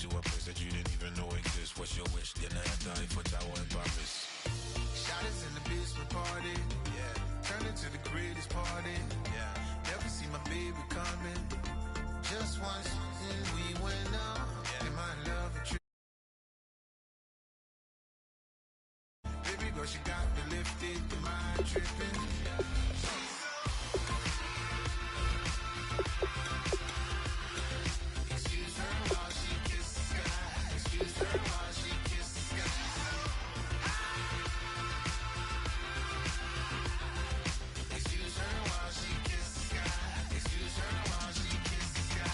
to a place that you didn't even know exists. What's your wish? Dinner at the Eiffel Tower in Paris. Shot us in the basement party. Yeah. Turn into the greatest party. Yeah. Never see my baby coming. Just once and we went up. Yeah. In my love a trip. Baby girl, she got me lifted. The mind tripping. Yeah. Excuse her while she kisses the sky. Excuse her while she kisses the sky. Excuse her while she kisses the sky. Excuse her while she kisses the sky.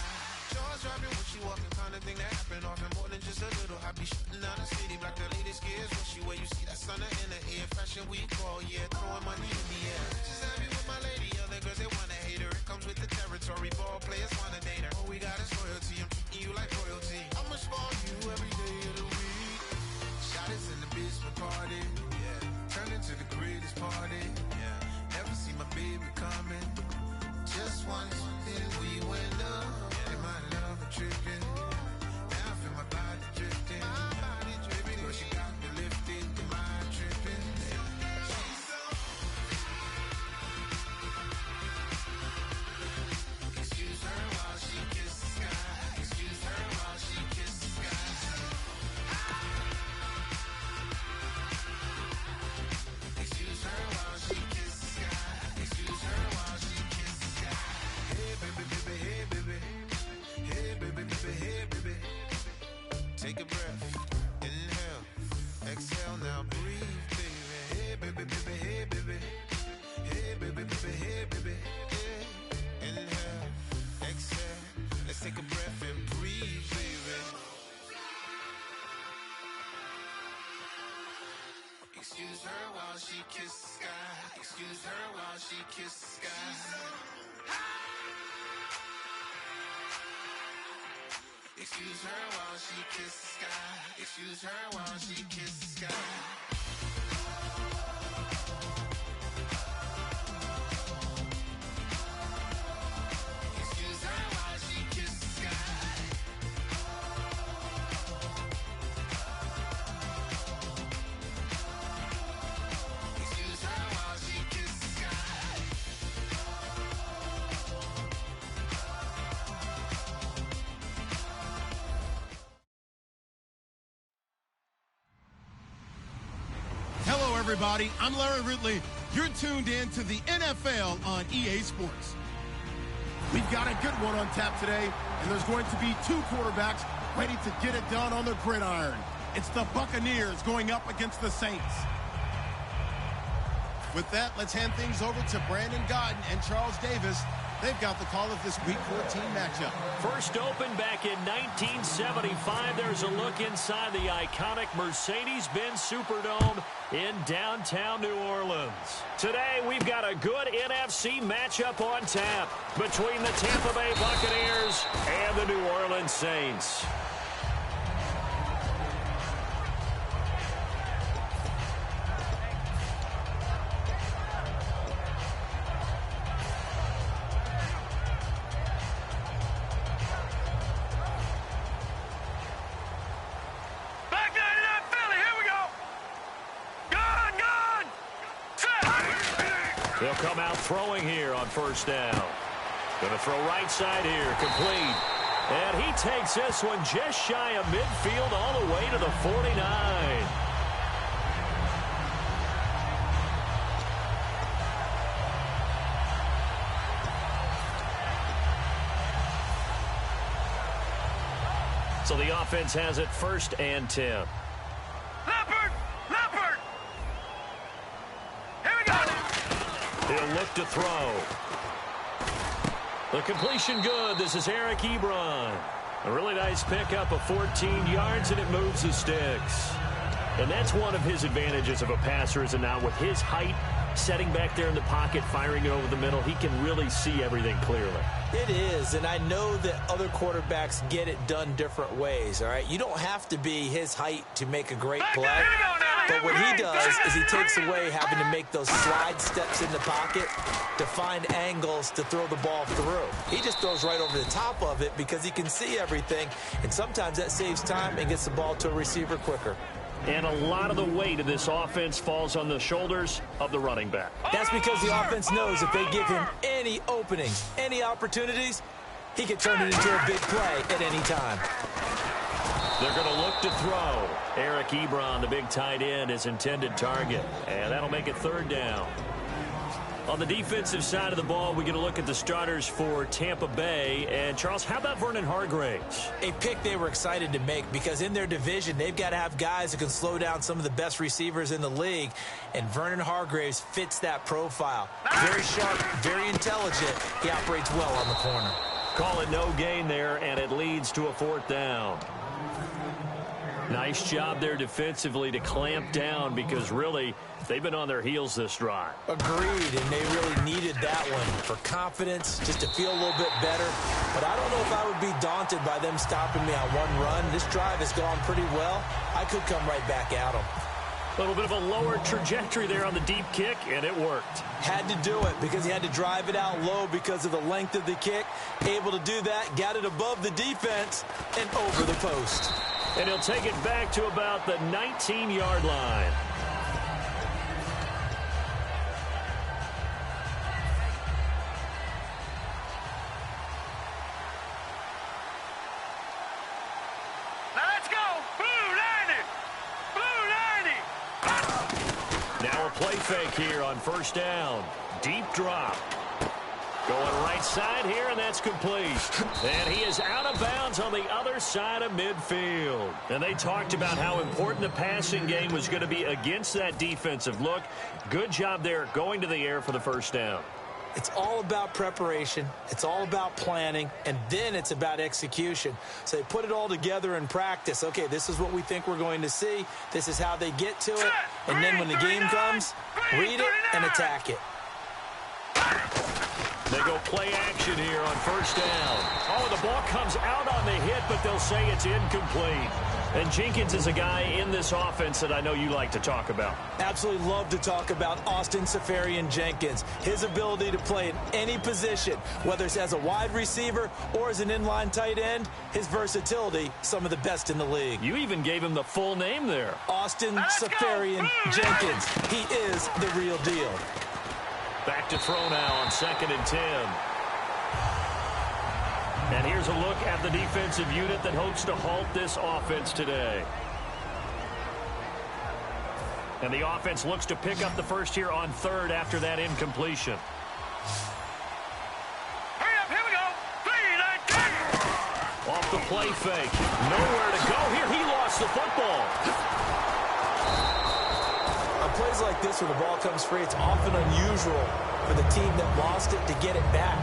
Jaws dropping when she walking, kind of thing that happen often. More than just a little. I be shutting down the city, black the latest gears. When she where you see that sun in the air. Fashion week all year, throwing money in the air. She's happy with my lady, other girls they wanna hate her. It comes with the territory, ball players wanna date her. All we got is loyalty, I'm treating you like royalty. I'ma spoil you every day of the week. Shot us in the basement party, yeah. Turn into the greatest party, yeah. Never see my baby coming. Just once, then we went up. Yeah. And my love a tripping. Now I feel my body drifting. Baby girl, she got me lifted. The mind tripping. Excuse her while she kisses the sky. Excuse her while she kisses the sky. Excuse her while she kisses the sky. Excuse her while she kisses the sky. Hey baby, baby, hey baby. Hey baby, baby, hey baby. Take a breath, inhale, exhale, now breathe, baby. Hey baby, baby, hey baby. Hey baby, baby, hey baby. Yeah. Inhale, exhale, let's take a breath and breathe, baby. Excuse her while she kisses the sky. Excuse her while she kisses the sky. Excuse her while she kisses the sky. Excuse her while she kisses the sky. Excuse her while she kisses the sky. Excuse her while she kisses the sky. Hello, everybody. I'm Larry Ridley. You're tuned in to the NFL on EA Sports. We've got a good one on tap today, and there's going to be two quarterbacks ready to get it done on the gridiron. It's the Buccaneers going up against the Saints. With that, let's hand things over to Brandon Godden and Charles Davis. They've got the call of this Week 14 matchup. First opened back in 1975. There's a look inside the iconic Mercedes-Benz Superdome in downtown New Orleans. Today, we've got a good NFC matchup on tap between the Tampa Bay Buccaneers and the New Orleans Saints. He'll come out throwing here on first down. Going to throw right side here, complete. And he takes this one just shy of midfield all the way to the 49. So the offense has it 1st and 10. He'll look to throw. The completion good. This is Eric Ebron. A really nice pickup of 14 yards, and it moves the sticks. And that's one of his advantages of a passer, is now with his height, setting back there in the pocket, firing it over the middle. He can really see everything clearly. It is, and I know that other quarterbacks get it done different ways, all right? You don't have to be his height to make a great play, but what he does is he takes away having to make those slide steps in the pocket to find angles to throw the ball through. He just throws right over the top of it because he can see everything, and sometimes that saves time and gets the ball to a receiver quicker. And a lot of the weight of this offense falls on the shoulders of the running back. That's because the offense knows if they give him any openings, any opportunities, he can turn it into a big play at any time. They're going to look to throw. Eric Ebron, the big tight end, is intended target. And that'll make it third down. On the defensive side of the ball, we're going to look at the starters for Tampa Bay. And, Charles, how about Vernon Hargreaves? A pick they were excited to make because in their division, they've got to have guys who can slow down some of the best receivers in the league. And Vernon Hargreaves fits that profile. Very sharp, very intelligent. He operates well on the corner. Call it no gain there, and it leads to a fourth down. Nice job there defensively to clamp down because, really, they've been on their heels this drive. Agreed, and they really needed that one for confidence, just to feel a little bit better. But I don't know if I would be daunted by them stopping me on one run. This drive has gone pretty well. I could come right back at them. A little bit of a lower trajectory there on the deep kick, and it worked. Had to do it because he had to drive it out low because of the length of the kick. Able to do that, got it above the defense and over the post. And he'll take it back to about the 19-yard line. Let's go! Blue 90! Blue 90! Now a play fake here on first down. Deep drop. Going right side here, and that's complete. And he is out of bounds on the other side of midfield. And they talked about how important the passing game was going to be against that defensive look. Good job there going to the air for the first down. It's all about preparation. It's all about planning, and then it's about execution. So they put it all together in practice. Okay, this is what we think we're going to see. This is how they get to it. And then when the game comes, read it and attack it. They go play action here on first down. Oh, the ball comes out on the hit, but they'll say it's incomplete. And Jenkins is a guy in this offense that I know you like to talk about. Absolutely love to talk about Austin Seferian-Jenkins. His ability to play in any position, whether it's as a wide receiver or as an inline tight end, his versatility, some of the best in the league. You even gave him the full name there. Austin Seferian-Jenkins. He is the real deal. Back to throw now on 2nd and 10. And here's a look at the defensive unit that hopes to halt this offense today. And the offense looks to pick up the first here on 3rd after that incompletion. Hurry up, here we go! 3-19! Off the play fake. Nowhere to go here. He lost the football. On plays like this, when the ball comes free, it's often unusual for the team that lost it to get it back.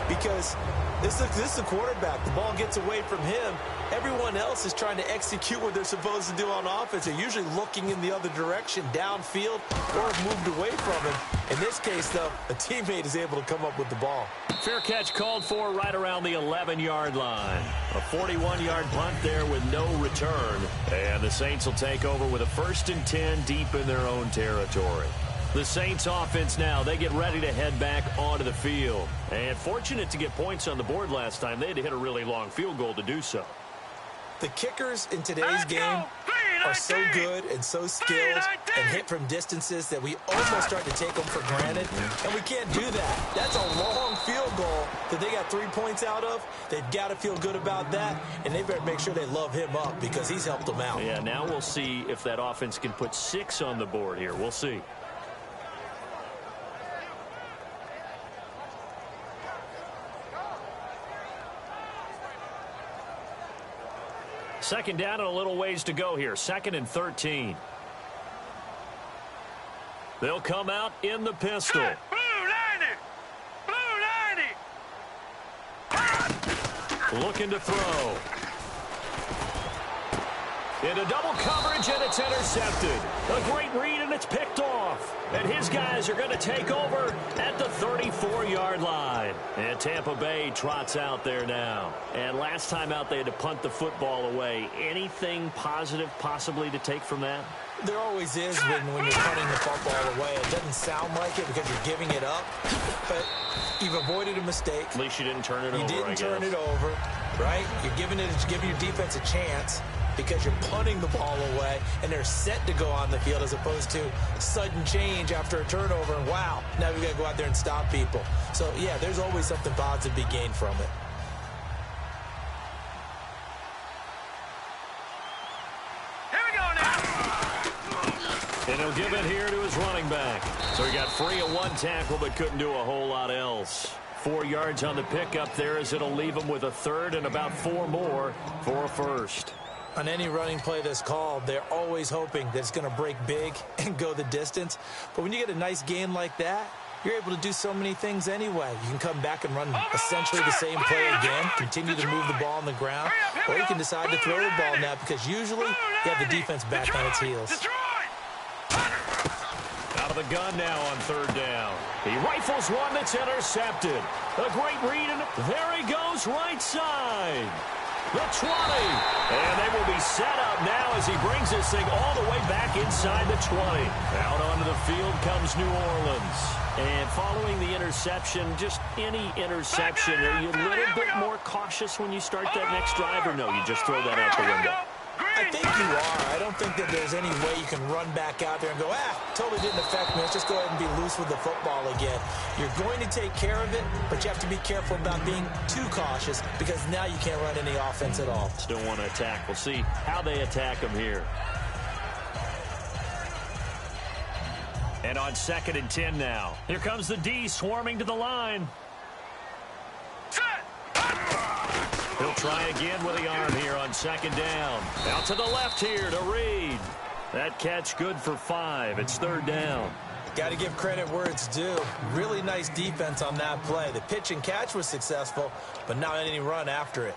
Because this is the quarterback. The ball gets away from him. Everyone else is trying to execute what they're supposed to do on offense. They're usually looking in the other direction, downfield, or have moved away from him. In this case, though, a teammate is able to come up with the ball. Fair catch called for right around the 11-yard line. A 41-yard punt there with no return. And the Saints will take over with a 1st and 10 deep in their own territory. The Saints offense now, they get ready to head back onto the field. And fortunate to get points on the board last time. They had to hit a really long field goal to do so. The kickers in today's game are so good and so skilled and hit from distances that we almost start to take them for granted, and we can't do that. That's a long field goal that they got 3 points out of. They've got to feel good about that, and they better make sure they love him up because he's helped them out. Yeah, now we'll see if that offense can put 6 on the board here. We'll see. Second down and a little ways to go here. 2nd and 13. They'll come out in the pistol. Blue 90! Blue 90! Looking to throw. Into double coverage, and it's intercepted. A great read, and it's picked off. And his guys are going to take over at the 34-yard line. And Tampa Bay trots out there now. And last time out, they had to punt the football away. Anything positive possibly to take from that? There always is when you're punting the football away. It doesn't sound like it because you're giving it up, but you've avoided a mistake. At least you didn't turn it over, You didn't turn it over, right? You're giving your defense a chance because you're punting the ball away, and they're set to go on the field as opposed to sudden change after a turnover, and wow, now we've got to go out there and stop people. So, yeah, there's always something positive to be gained from it. And he'll give it here to his running back. So he got free of one tackle but couldn't do a whole lot else. 4 yards on the pickup there as it'll leave him with a third and about 4 more for a first. On any running play that's called, they're always hoping that it's going to break big and go the distance. But when you get a nice gain like that, you're able to do so many things anyway. You can come back and run essentially the same play again, continue to move the ball on the ground, or you can decide to throw the ball now because usually you have the defense back on its heels. Out of the gun now on third down. He rifles one that's intercepted. A great read, and there he goes right side. The 20. And they will be set up now as he brings this thing all the way back inside the 20. Out onto the field comes New Orleans. And following the interception, just any interception, are you a little bit more cautious when you start that next drive, or no, you just throw that out the window? I think you are. I don't think that there's any way you can run back out there and go, totally didn't affect me. Let's just go ahead and be loose with the football again. You're going to take care of it, but you have to be careful about being too cautious because now you can't run any offense at all. Still want to attack. We'll see how they attack him here. And on 2nd and 10 now. Here comes the D swarming to the line. He'll try again with the arm here on 2nd down. Out to the left here to Reed. That catch good for 5. It's 3rd down. Got to give credit where it's due. Really nice defense on that play. The pitch and catch was successful, but not any run after it.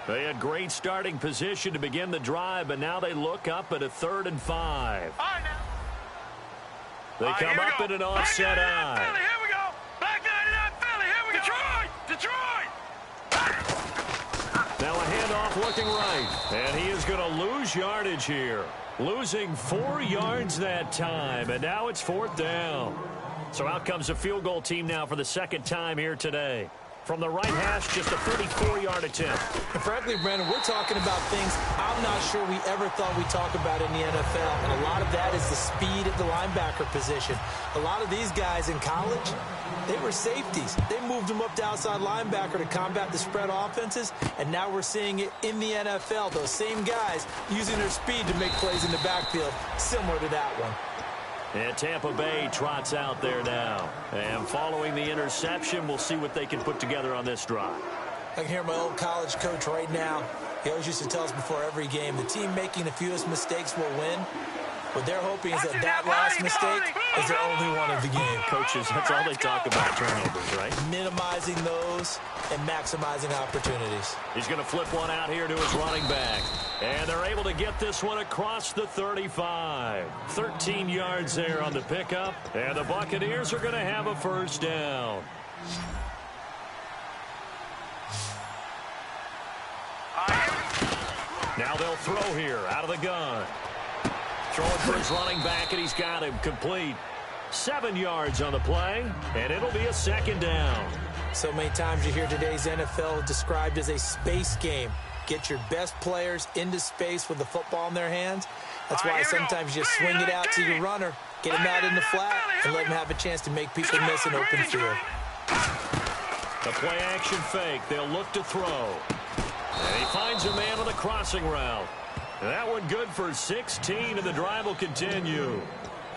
They had great starting position to begin the drive, but now they look up at a 3rd and 5. They come up in an offset eye. Here we go. Back 99 Philly. Here we go. Detroit. Now a handoff looking right. And he is going to lose yardage here. Losing 4 yards that time. And now it's 4th down. So out comes a field goal team now for the 2nd time here today. From the right hash, just a 34-yard attempt. And frankly, Brandon, we're talking about things I'm not sure we ever thought we'd talk about in the NFL. And a lot of that is the speed at the linebacker position. A lot of these guys in college, they were safeties. They moved them up to outside linebacker to combat the spread offenses. And now we're seeing it in the NFL. Those same guys using their speed to make plays in the backfield, similar to that one. And Tampa Bay trots out there now. And following the interception, we'll see what they can put together on this drive. I can hear my old college coach right now. He always used to tell us before every game, the team making the fewest mistakes will win. What they're hoping is that last mistake is their only one of the game. Coaches, that's all they talk about, turnovers, right? Minimizing those and maximizing opportunities. He's going to flip one out here to his running back. And they're able to get this one across the 35. 13 yards there on the pickup. And the Buccaneers are going to have a 1st down. Now they'll throw here out of the gun. Throwing for his running back, and he's got him complete. 7 yards on the play, and it'll be a 2nd down. So many times you hear today's NFL described as a space game. Get your best players into space with the football in their hands. That's why sometimes you just swing it out to your runner, get him out in the flat, and let him have a chance to make people miss an open field. The play-action fake. They'll look to throw. And he finds a man on the crossing route. That one good for 16, and the drive will continue.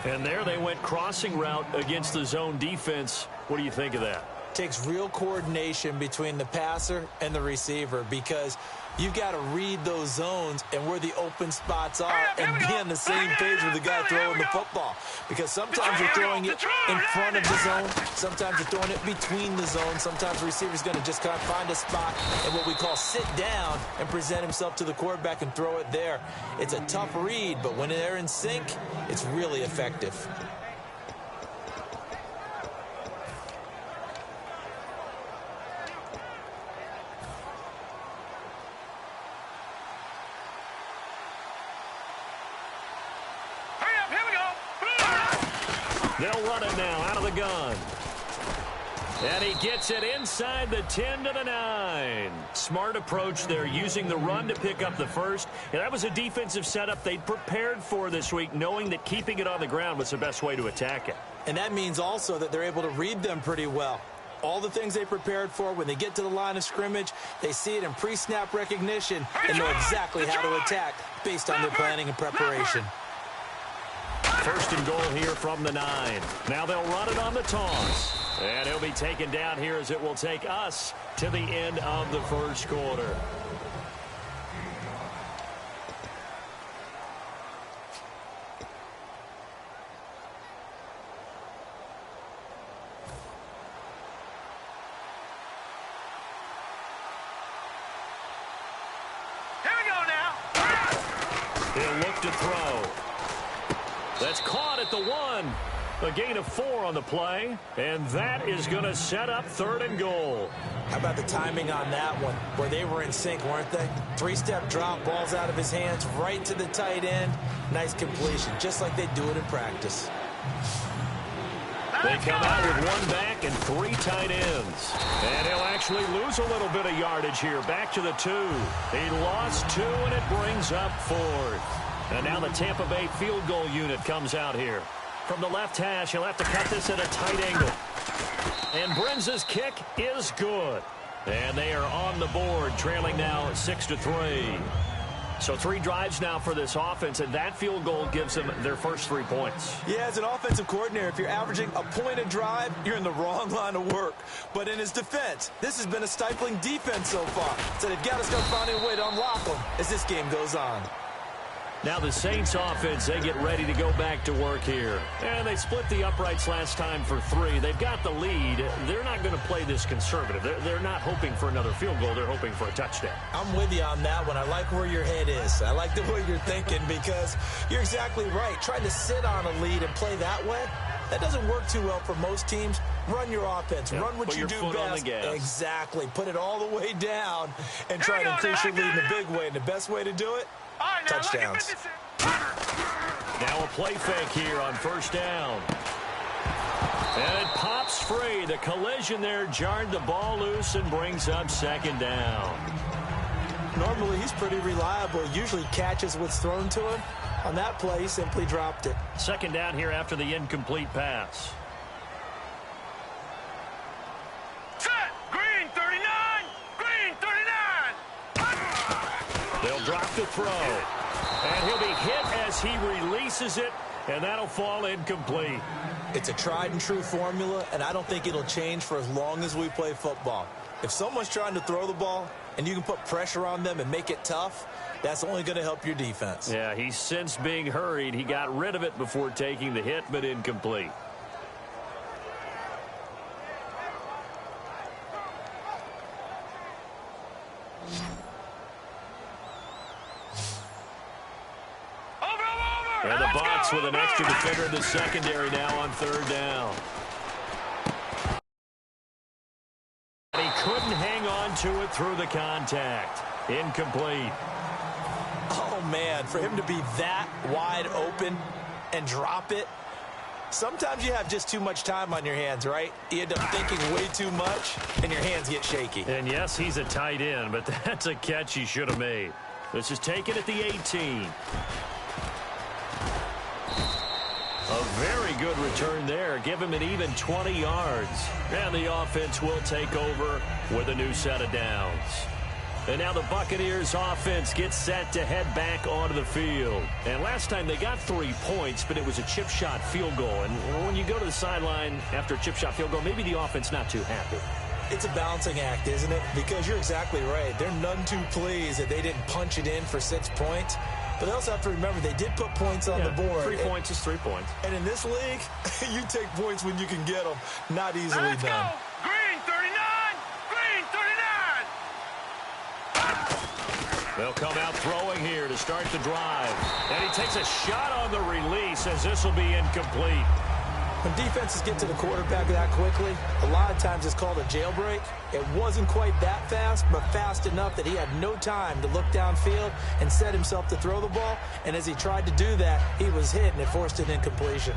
And there they went crossing route against the zone defense. What do you think of that? Takes real coordination between the passer and the receiver because You've got to read those zones and where the open spots are and be on the same page with the guy throwing the football. Because sometimes you're throwing it in front of the zone. Sometimes you're throwing it between the zones. Sometimes the receiver's going to just kind of find a spot and what we call sit down and present himself to the quarterback and throw it there. It's a tough read, but when they're in sync, it's really effective. They'll run it now out of the gun. And he gets it inside the 10 to the 9. Smart approach there, using the run to pick up the first. And that was a defensive setup they'd prepared for this week, knowing that keeping it on the ground was the best way to attack it. And that means also that they're able to read them pretty well. All the things they prepared for, when they get to the line of scrimmage, they see it in pre-snap recognition and know exactly how to attack based on their planning and preparation. First and goal here from the 9. Now they'll run it on the toss. And he'll be taken down here as it will take us to the end of the first quarter. Here we go now. He'll look to throw. That's caught at the 1. A gain of 4 on the play, and that is going to set up 3rd and goal. How about the timing on that one, where they were in sync, weren't they? 3-step drop, balls out of his hands, right to the tight end. Nice completion, just like they do it in practice. They come out with 1 back and 3 tight ends. And he'll actually lose a little bit of yardage here, back to the 2. He lost 2, and it brings up 4th. And now the Tampa Bay field goal unit comes out here. From the left hash, he'll have to cut this at a tight angle. And Brenza's kick is good. And they are on the board, trailing now 6-3. So 3 drives now for this offense, and that field goal gives them their first 3 points. Yeah, as an offensive coordinator, if you're averaging a point a drive, you're in the wrong line of work. But in his defense, this has been a stifling defense so far. So they've got to start finding a way to unlock them as this game goes on. Now the Saints offense, they get ready to go back to work here. And they split the uprights last time for 3. They've got the lead. They're not going to play this conservative. They're not hoping for another field goal. They're hoping for a touchdown. I'm with you on that one. I like where your head is. I like the way you're thinking because you're exactly right. Trying to sit on a lead and play that way, that doesn't work too well for most teams. Run your offense. Yep. Run what Put you your do foot best. on the gas. Exactly. Put it all the way down and try to increase your lead in the big way. And the best way to do it, touchdowns. Now a play fake here on first down. And it pops free. The collision there jarred the ball loose and brings up 2nd down. Normally, he's pretty reliable. Usually catches what's thrown to him. On that play, he simply dropped it. 2nd down here after the incomplete pass. Set. Green 39. Green 39. They'll drop the throw. And he'll be hit as he releases it, and that'll fall incomplete. It's a tried-and-true formula, and I don't think it'll change for as long as we play football. If someone's trying to throw the ball and you can put pressure on them and make it tough, that's only going to help your defense. Yeah, he's sensed being hurried. He got rid of it before taking the hit, but incomplete. And the Bucs with an extra defender in the secondary now on 3rd down. He couldn't hang on to it through the contact. Incomplete. Oh, man, for him to be that wide open and drop it, sometimes you have just too much time on your hands, right? You end up thinking way too much, and your hands get shaky. And, yes, he's a tight end, but that's a catch he should have made. This is taken at the 18. A very good return there. Give him an even 20 yards. And the offense will take over with a new set of downs. And now the Buccaneers offense gets set to head back onto the field. And last time they got 3 points, but it was a chip shot field goal. And when you go to the sideline after a chip shot field goal, maybe the offense not too happy. It's a balancing act, isn't it? Because you're exactly right. They're none too pleased that they didn't punch it in for 6 points. But they also have to remember they did put points on the board. 3 points is 3 points. And in this league, you take points when you can get them. Not easily Let's done. go. Green 39. Green 39. They'll come out throwing here to start the drive. And he takes a shot on the release as this will be incomplete. When defenses get to the quarterback that quickly, a lot of times it's called a jailbreak. It wasn't quite that fast, but fast enough that he had no time to look downfield and set himself to throw the ball. And as he tried to do that, he was hit, and it forced an incompletion.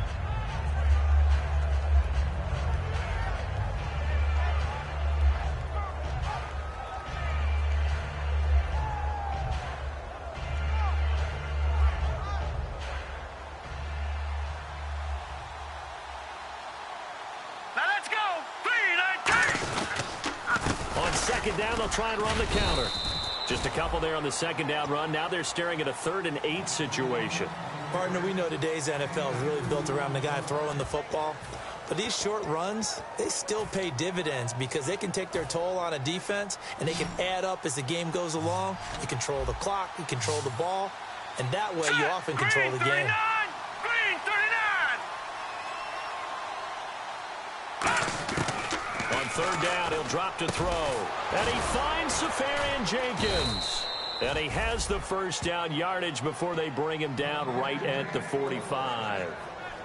Second down, they'll try and run the counter. Just a couple there on the second down run. Now they're staring at a 3rd and 8 situation. Partner, we know today's NFL is really built around the guy throwing the football. But these short runs, they still pay dividends because they can take their toll on a defense, and they can add up as the game goes along. You control the clock, you control the ball, and that way you often control the game. Green 39. On 3rd down, he'll drop to throw. And he finds Safarian Jenkins. And he has the first down yardage before they bring him down right at the 45.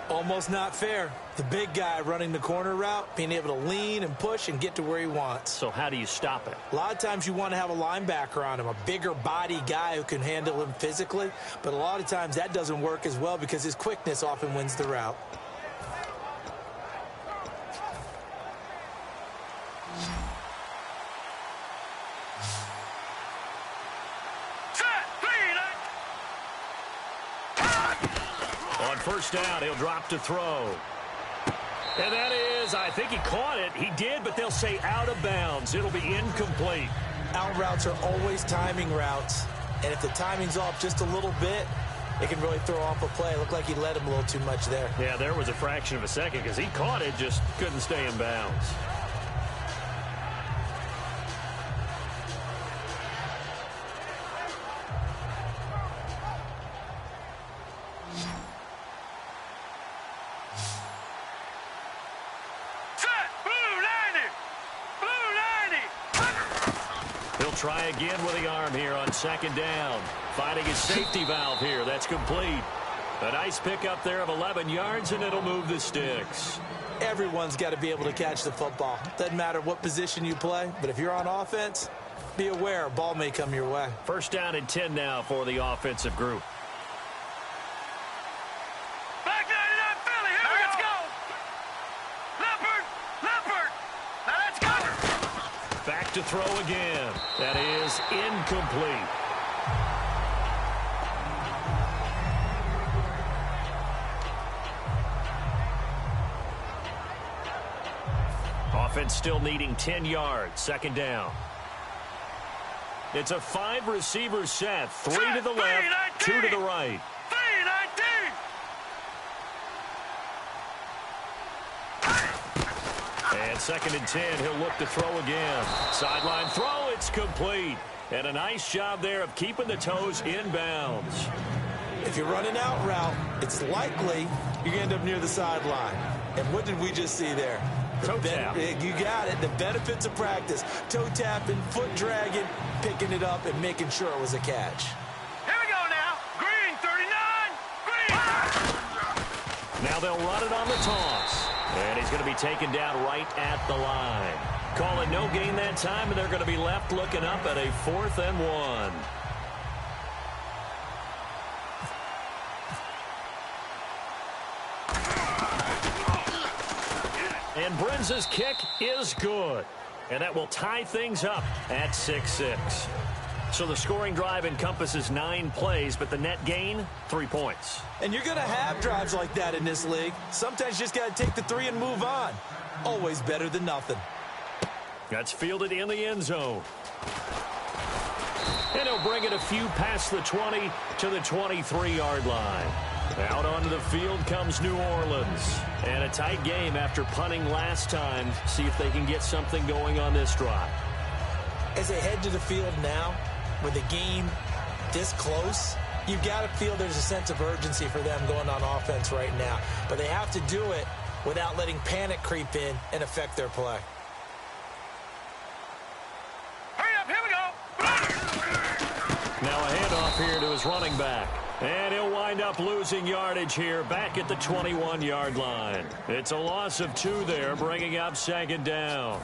Almost not fair. The big guy running the corner route, being able to lean and push and get to where he wants. So how do you stop it? A lot of times you want to have a linebacker on him, a bigger body guy who can handle him physically. But a lot of times that doesn't work as well because his quickness often wins the route. On 1st down, he'll drop to throw. And that is, I think he caught it. He did, but they'll say out of bounds. It'll be incomplete. Out routes are always timing routes. And if the timing's off just a little bit, it can really throw off a play. It looked like he led him a little too much there. Yeah, there was a fraction of a second because he caught it, just couldn't stay in bounds. Try again with the arm here on 2nd down. Finding his safety valve here. That's complete. A nice pickup there of 11 yards, and it'll move the sticks. Everyone's got to be able to catch the football. Doesn't matter what position you play, but if you're on offense, be aware a ball may come your way. 1st down and 10 now for the offensive group. Back 99 Philly. Here we go. Leopard. Now let's go. Back to throw again. That is incomplete. Offense still needing 10 yards. 2nd down. It's a 5-receiver set. 3 to the left, 2 to the right. 3-19. And 2nd and 10, he'll look to throw again. Sideline throw, it's complete. And a nice job there of keeping the toes in bounds. If you're running out route, it's likely you're going to end up near the sideline. And what did we just see there? Toe tap. You got it. The benefits of practice. Toe tapping, foot dragging, picking it up, and making sure it was a catch. Here we go now. Green 39. Green. Now they'll run it on the toss. And he's going to be taken down right at the line. Call it no gain that time, and they're going to be left looking up at a 4th and 1. And Brenza's kick is good. And that will tie things up at 6-6. So the scoring drive encompasses 9 plays, but the net gain, 3 points. And you're going to have drives like that in this league. Sometimes you just got to take the 3 and move on. Always better than nothing. That's fielded in the end zone. And he'll bring it a few past the 20 to the 23-yard line. Out onto the field comes New Orleans. And a tight game after punting last time. See if they can get something going on this drive. As they head to the field now, with the game this close, you've got to feel there's a sense of urgency for them going on offense right now. But they have to do it without letting panic creep in and affect their play. Hurry up, here we go. Now a handoff here to his running back. And he'll wind up losing yardage here back at the 21-yard line. It's a loss of 2 there, bringing up 2nd down.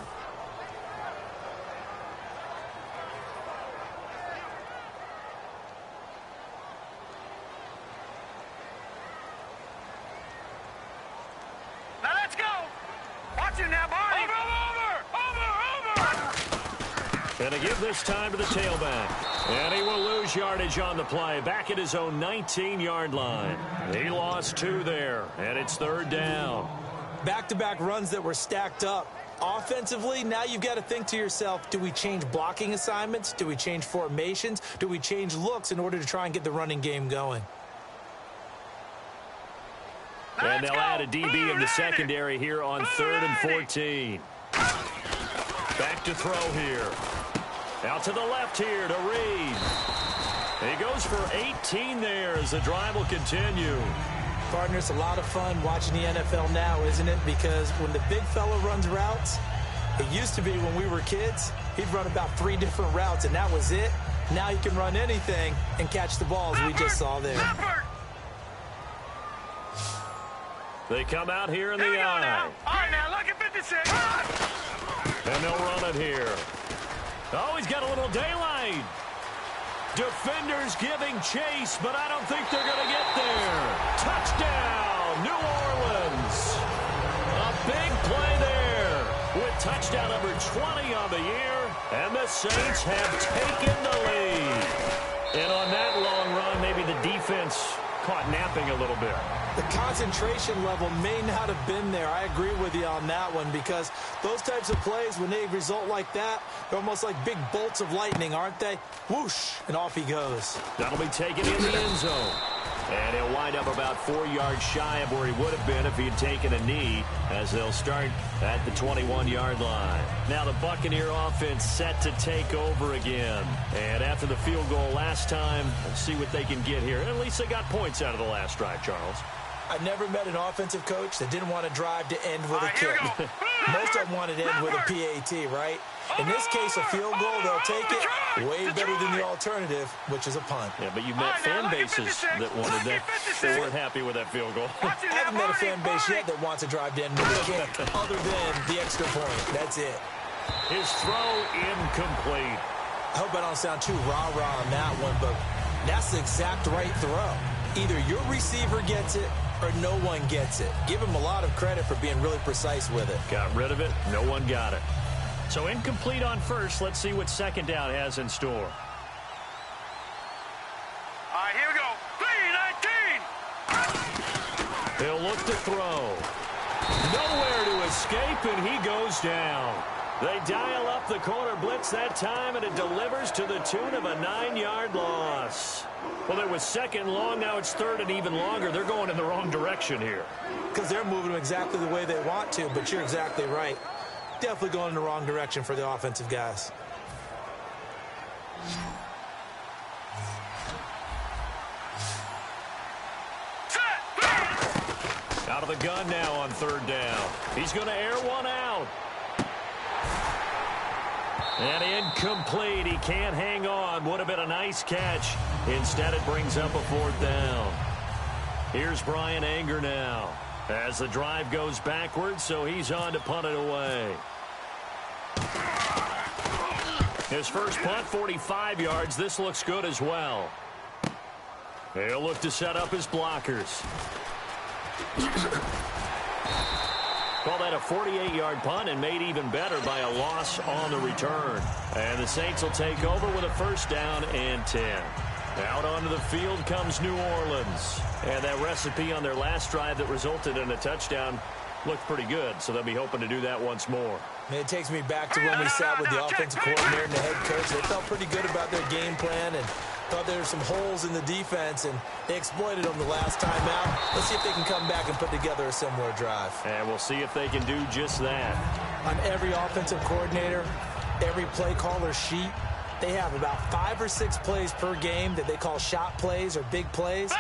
Now let's go. Watch it now, Barney. Over. And to give this time to the tailback. And he will lose yardage on the play, back at his own 19-yard line. He lost 2 there, and it's 3rd down. Back-to-back runs that were stacked up. Offensively, now you've got to think to yourself, do we change blocking assignments? Do we change formations? Do we change looks in order to try and get the running game going? And they'll add a DB in the secondary here on 3rd and 14. Back to throw here. Out to the left here to Reed. He goes for 18 there as the drive will continue. Partner, it's a lot of fun watching the NFL now, isn't it? Because when the big fella runs routes, it used to be when we were kids, he'd run about 3 different routes, and that was it. Now he can run anything and catch the balls we just saw there. They come out here in the eye. All right, now look at 56. And they'll run it here. Oh, he's got a little daylight. Defenders giving chase, but I don't think they're going to get there. Touchdown, New Orleans. A big play there with touchdown number 20 on the year, and the Saints have taken the lead. And on that long run, maybe the defense caught napping a little bit. The concentration level may not have been there. I agree with you on that one, because those types of plays, when they result like that, they're almost like big bolts of lightning, aren't they? Whoosh, and off he goes. That'll be taken in the end zone. And he'll wind up about 4 yards shy of where he would have been if he had taken a knee, as they'll start at the 21-yard line. Now the Buccaneer offense set to take over again. And after the field goal last time, let's see what they can get here. At least they got points out of the last drive, Charles. I never met an offensive coach that didn't want to drive to end with a kick. Most of them wanted to end with a PAT, right? In this case, a field goal, they'll take it way better than the alternative, which is a punt. Yeah, but you've met fan bases that wanted that. They weren't happy with that field goal. I haven't met a fan base yet that wants to drive to end with a kick other than the extra point. That's it. His throw incomplete. I hope I don't sound too rah-rah on that one, but that's the exact right throw. Either your receiver gets it or no one gets it. Give him a lot of credit for being really precise with it. Got rid of it. No one got it. So incomplete on first. Let's see what 2nd down has in store. All right, here we go. 3-19. He'll look to throw. Nowhere to escape, and he goes down. They dial up the corner blitz that time, and it delivers to the tune of a 9-yard loss. Well, it was 2nd long. Now it's 3rd and even longer. They're going in the wrong direction here. Because they're moving them exactly the way they want to, but you're exactly right. Definitely going in the wrong direction for the offensive guys. Out of the gun now on 3rd down. He's going to air one out. And incomplete. He can't hang on. Would have been a nice catch. Instead, it brings up a 4th down. Here's Brian Anger now as the drive goes backwards, so he's on to punt it away. His first punt, 45 yards. This looks good as well. He'll look to set up his blockers. Call that a 48-yard punt, and made even better by a loss on the return. And the Saints will take over with a 1st down and 10. Out onto the field comes New Orleans. And that recipe on their last drive that resulted in a touchdown looked pretty good, so they'll be hoping to do that once more. Man, it takes me back to when we sat with the offensive coordinator and the head coach. They felt pretty good about their game plan and thought there were some holes in the defense, and they exploited them the last time out. Let's see if they can come back and put together a similar drive. And we'll see if they can do just that. On every offensive coordinator, every play caller sheet, they have about 5 or 6 plays per game that they call shot plays or big plays,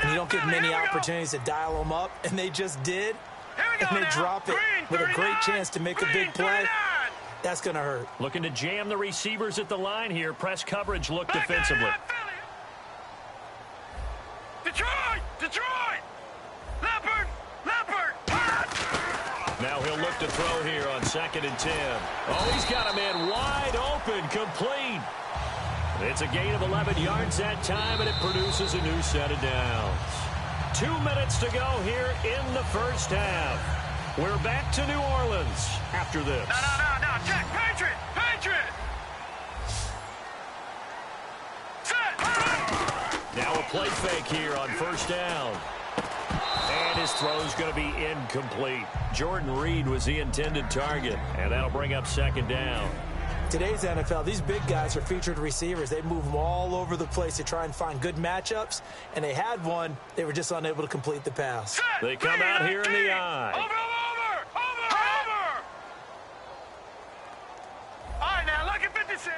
and you don't get many opportunities to dial them up, and they just did, and they drop it with a great chance to make a big play. That's going to hurt. Looking to jam the receivers at the line here. Press coverage look defensively. Detroit! Detroit! Leopard! Leopard! Now he'll look to throw here on 2nd and 10. Oh, he's got a man wide open, complete. It's a gain of 11 yards that time, and it produces a new set of downs. 2 minutes to go here in the first half. We're back to New Orleans after this. No. Check. Patriot! Patriot! Set! Now a play fake here on first down. And his throw's going to be incomplete. Jordan Reed was the intended target, and that'll bring up 2nd down. Today's NFL, these big guys are featured receivers. They move them all over the place to try and find good matchups, and they had one. They were just unable to complete the pass. They come out here in the eye. Over! All right, now look at 56.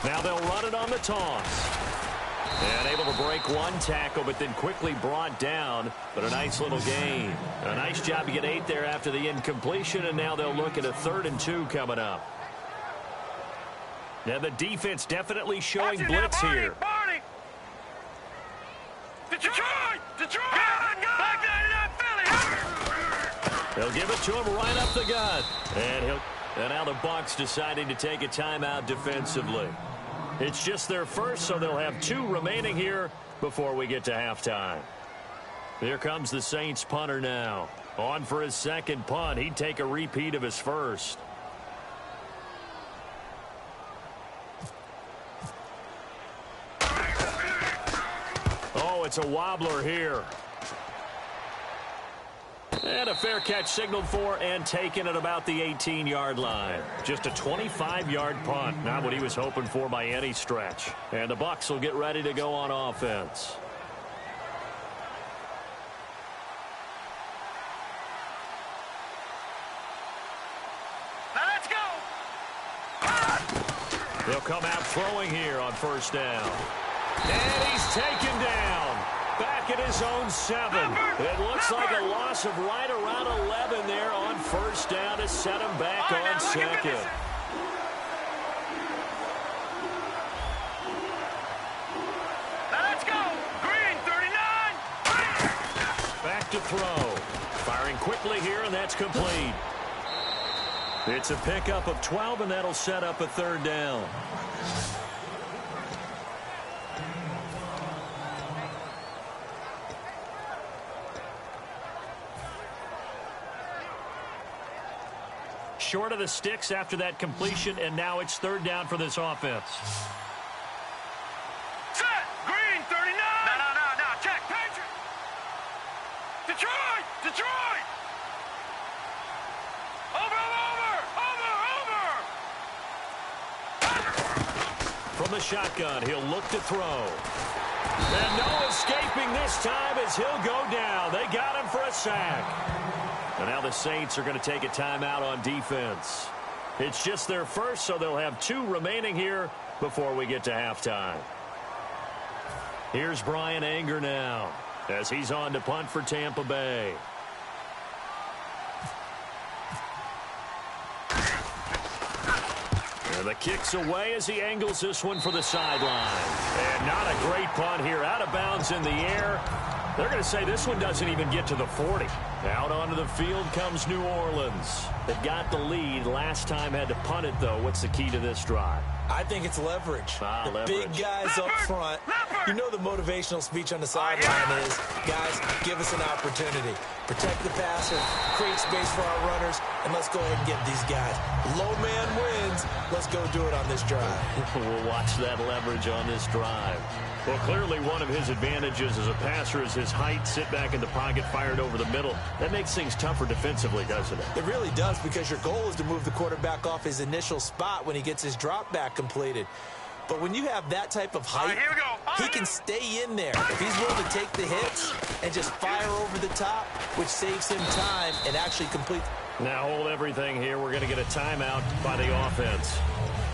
Now they'll run it on the toss. And able to break one tackle, but then quickly brought down. But a nice little gain. A nice job to get 8 there after the incompletion, and now they'll look at a 3rd and 2 coming up. Now the defense definitely showing blitz here. Barney. Detroit! Back Philly! They'll give it to him right up the gut. And now the Bucs deciding to take a timeout defensively. It's just their first, so they'll have 2 remaining here before we get to halftime. Here comes the Saints punter now. On for his 2nd punt. He'd take a repeat of his first. Oh, it's a wobbler here. And a fair catch signaled for and taken at about the 18-yard line. Just a 25-yard punt. Not what he was hoping for by any stretch. And the Bucs will get ready to go on offense. Now let's go! They'll come out throwing here on first down. And he's taken down. Back at his own 7. It looks like a loss of right around 11 there on first down to set him back on 2nd. Now let's go. Green, 39. Back to throw. Firing quickly here, and that's complete. It's a pickup of 12, and that'll set up a 3rd down. Short of the sticks after that completion, and now it's 3rd down for this offense. Set! Green, 39! No. Check! Patriot! Detroit! Over! From the shotgun, he'll look to throw. And no escaping this time as he'll go down. They got him for a sack. And now the Saints are going to take a timeout on defense. It's just their first, so they'll have 2 remaining here before we get to halftime. Here's Brian Anger now as he's on to punt for Tampa Bay. And the kick's away as he angles this one for the sideline. And not a great punt here. Out of bounds in the air. They're going to say this one doesn't even get to the 40. Out onto the field comes New Orleans. They got the lead. Last time had to punt it, though. What's the key to this drive? I think it's leverage. Leverage. Big guys up front. You know the motivational speech on the sideline is, guys, give us an opportunity. Protect the passer, create space for our runners, and let's go ahead and get these guys. Low man wins. Let's go do it on this drive. We'll watch that leverage on this drive. Well, clearly one of his advantages as a passer is his height. Sit back in the pocket, fired over the middle. That makes things tougher defensively, doesn't it? It really does, because your goal is to move the quarterback off his initial spot when he gets his drop back completed. But when you have that type of height, here we go. he can stay in there. If he's willing to take the hits and just fire over the top, which saves him time and actually complete. Now hold everything here. We're going to get a timeout by the offense.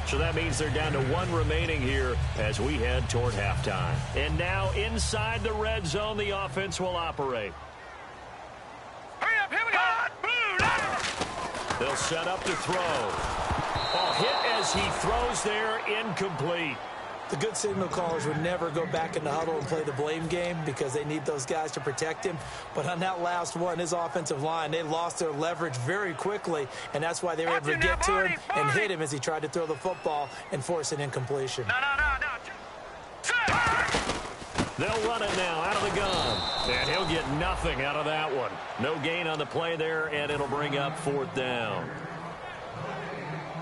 So that means they're down to 1 remaining here as we head toward halftime. And now inside the red zone, the offense will operate. Hurry up, here we go. They'll set up to throw. Oh, hit as he throws there, incomplete. The good signal callers would never go back in the huddle and play the blame game because they need those guys to protect him. But on that last one, his offensive line, they lost their leverage very quickly, and that's why they were able to get to him and hit him as he tried to throw the football and force an incompletion. No. They'll run it now out of the gun, and he'll get nothing out of that one. No gain on the play there, and it'll bring up 4th down.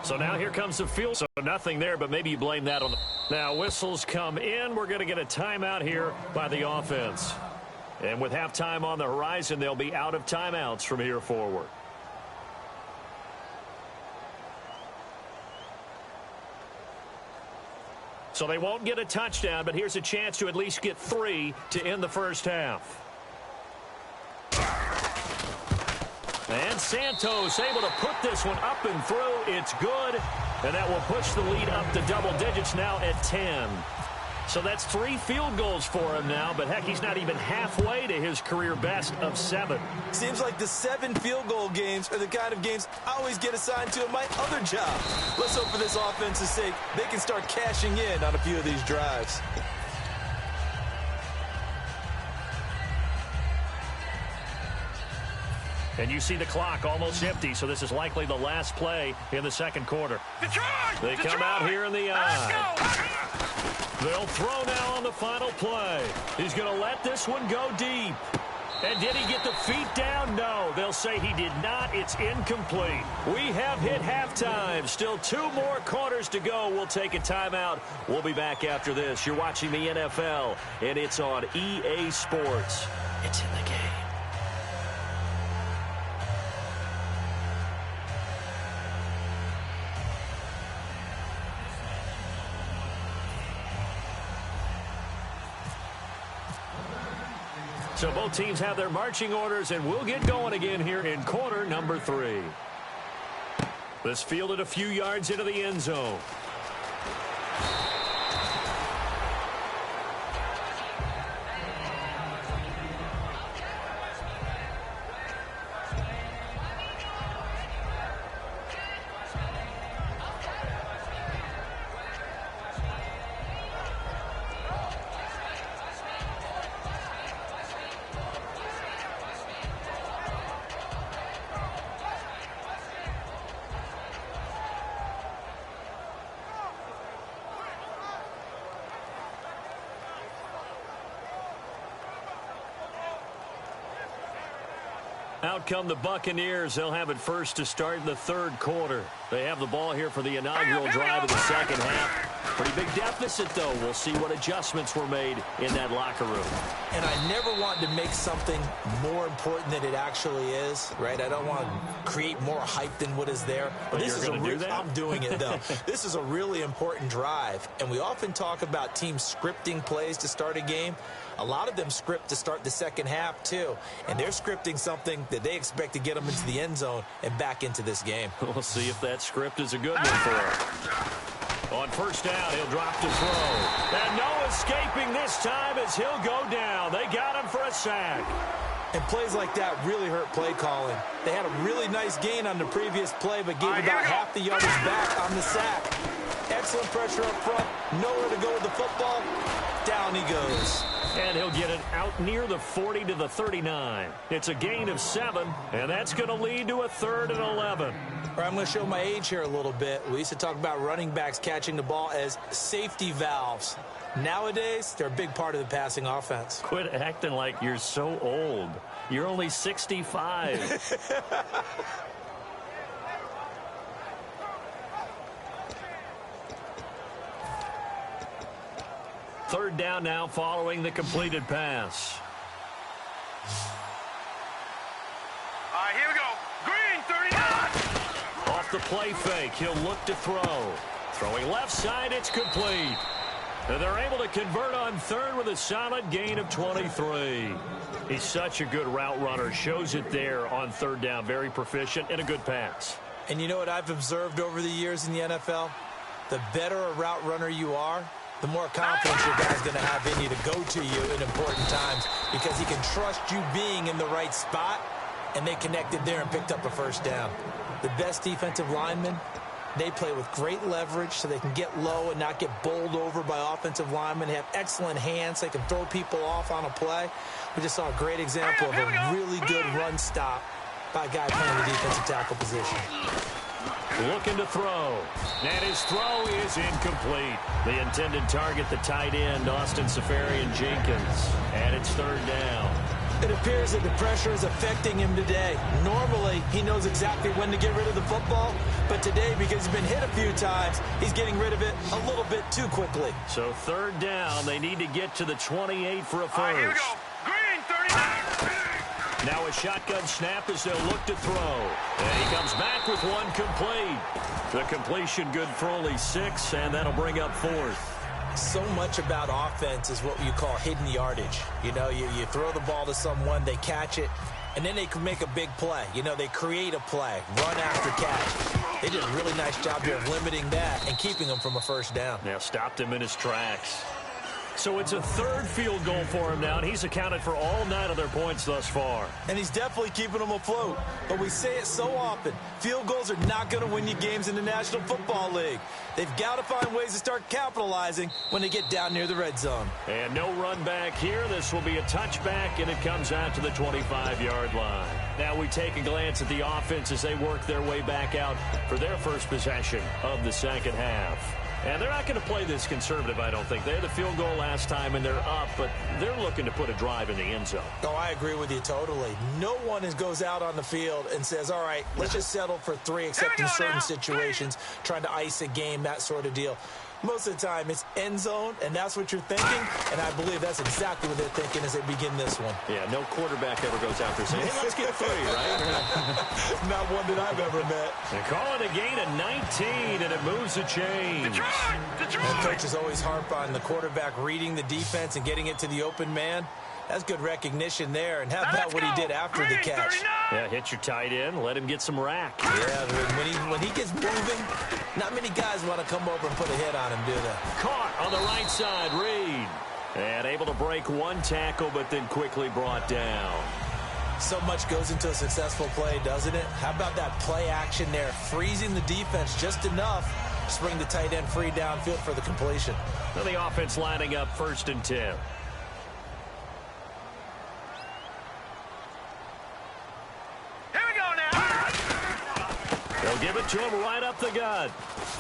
So now here comes the field. So nothing there, but maybe you blame that on the... Now whistles come in. We're going to get a timeout here by the offense. And with halftime on the horizon, they'll be out of timeouts from here forward. So they won't get a touchdown, but here's a chance to at least get 3 to end the first half. And Santos able to put this one up and through. It's good. And that will push the lead up to double digits now at 10. So that's 3 field goals for him now. But, heck, he's not even halfway to his career best of 7. Seems like the 7 field goal games are the kind of games I always get assigned to in my other job. Let's hope for this offense's sake they can start cashing in on a few of these drives. And you see the clock almost empty, so this is likely the last play in the second quarter. They come out here in the eye. They'll throw now on the final play. He's going to let this one go deep. And did he get the feet down? No. They'll say he did not. It's incomplete. We have hit halftime. Still 2 more quarters to go. We'll take a timeout. We'll be back after this. You're watching the NFL, and it's on EA Sports. It's in the game. So both teams have their marching orders, and we'll get going again here in quarter number 3. This fielded a few yards into the end zone. Out come the Buccaneers. They'll have it first to start in the third quarter. They have the ball here for the inaugural drive of the second half. Pretty big deficit, though. We'll see what adjustments were made in that locker room. And I never want to make something more important than it actually is, right? I don't want to create more hype than what is there. But this is do that? I'm doing it, though. This is a really important drive. And we often talk about teams scripting plays to start a game. A lot of them script to start the second half, too. And they're scripting something that they expect to get them into the end zone and back into this game. We'll see if that script is a good one for him. On first down, he'll drop to throw. And no escaping this time as he'll go down. They got him for a sack. And plays like that really hurt play calling. They had a really nice gain on the previous play, but gave about half the yardage back on the sack. Excellent pressure up front. Nowhere to go with the football. Down he goes. And he'll get it out near the 40 to the 39. It's a gain of 7, and that's going to lead to a 3rd and 11. I'm going to show my age here a little bit. We used to talk about running backs catching the ball as safety valves. Nowadays, they're a big part of the passing offense. Quit acting like you're so old. You're only 65. third down now following the completed pass. All right, here we go. Green, 39. Off the play fake, he'll look to throw. Throwing left side, it's complete. And they're able to convert on third with a solid gain of 23. He's such a good route runner. Shows it there on third down. Very proficient and a good pass. And you know what I've observed over the years in the NFL? The better a route runner you are, the more confidence your guy's going to have in you to go to you in important times because he can trust you being in the right spot, and they connected there and picked up a first down. The best defensive linemen, they play with great leverage so they can get low and not get bowled over by offensive linemen. They have excellent hands. They can throw people off on a play. We just saw a great example of a really good run stop by a guy playing the defensive tackle position. Looking to throw. And his throw is incomplete. The intended target, the tight end, Austin Safarian-Jenkins. And it's third down. It appears that the pressure is affecting him today. Normally, he knows exactly when to get rid of the football, but today, because he's been hit a few times, he's getting rid of it a little bit too quickly. So third down, they need to get to the 28 for a first. All right, here we go. Green, 39. Now a shotgun snap as they'll look to throw. And he comes back with one complete. The completion good for only 6, and that'll bring up fourth. So much about offense is what you call hidden yardage. You know, you throw the ball to someone, they catch it, and then they can make a big play. You know, they create a play, run after catch. They did a really nice job here of limiting that and keeping him from a first down. Now stopped him in his tracks. So it's a third field goal for him now, and he's accounted for all 9 of their points thus far. And he's definitely keeping them afloat. But we say it so often, field goals are not going to win you games in the National Football League. They've got to find ways to start capitalizing when they get down near the red zone. And no run back here. This will be a touchback, and it comes out to the 25-yard line. Now we take a glance at the offense as they work their way back out for their first possession of the second half. And they're not going to play this conservative, I don't think. They had the field goal last time, and they're up, but they're looking to put a drive in the end zone. Oh, I agree with you totally. No one goes out on the field and says, all right, let's just settle for 3, except in certain situations, trying to ice a game, that sort of deal. Most of the time, it's end zone, and that's what you're thinking, and I believe that's exactly what they're thinking as they begin this one. Yeah, no quarterback ever goes out there saying, hey, let's get 3, right? Not one that I've ever met. They call it a gain of 19, and it moves a chain. And coaches always harp on the quarterback reading the defense and getting it to the open man. That's good recognition there. And how about what he did after the catch? Yeah, hit your tight end, let him get some rack. Yeah, when he gets moving, not many guys want to come over and put a hit on him, do they? Caught on the right side, Reed. And able to break one tackle, but then quickly brought down. So much goes into a successful play, doesn't it? How about that play action there, freezing the defense just enough to bring the tight end free downfield for the completion. Now the offense lining up 1st and 10. They'll give it to him right up the gut.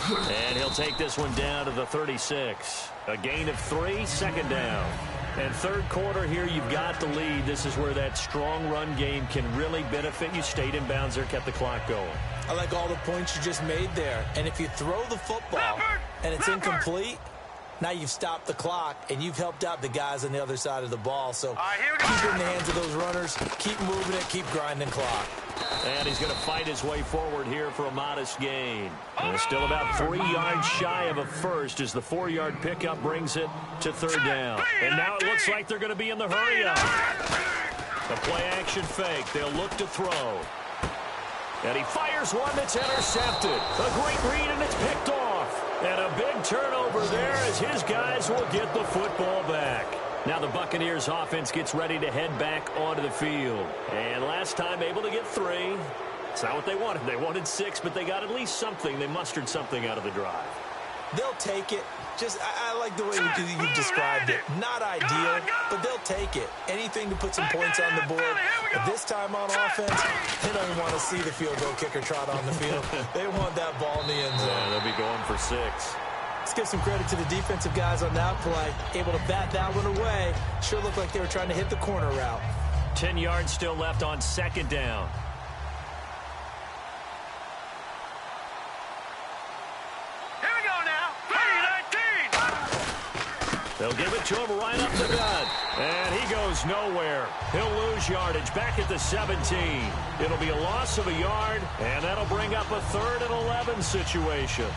And he'll take this one down to the 36. A gain of 3, second down. And third quarter here, you've got the lead. This is where that strong run game can really benefit you. Stayed in bounds there, kept the clock going. I like all the points you just made there. And if you throw the football and it's incomplete, now you've stopped the clock and you've helped out the guys on the other side of the ball. So keep it in the hands of those runners, keep moving it, keep grinding clock. And he's going to fight his way forward here for a modest gain. And still about 3 yards shy of a first as the 4-yard pickup brings it to third down. And now it looks like they're going to be in the hurry-up. The play-action fake. They'll look to throw. And he fires one that's intercepted. A great read, and it's picked off. And a big turnover there as his guys will get the football back. Now the Buccaneers offense gets ready to head back onto the field. And last time able to get 3. It's not what they wanted. They wanted 6, but they got at least something. They mustered something out of the drive. They'll take it. I like the way you described it. Not ideal, but they'll take it. Anything to put some points on the board. But this time on offense, they don't want to see the field goal kicker trot on the field. They want that ball in the end zone. Yeah, they'll be going for 6. Let's give some credit to the defensive guys on that play. Able to bat that one away. Sure looked like they were trying to hit the corner route. 10 yards still left on second down. They'll give it to him right up the gut. And he goes nowhere. He'll lose yardage back at the 17. It'll be a loss of a yard, and that'll bring up a 3rd and 11 situation.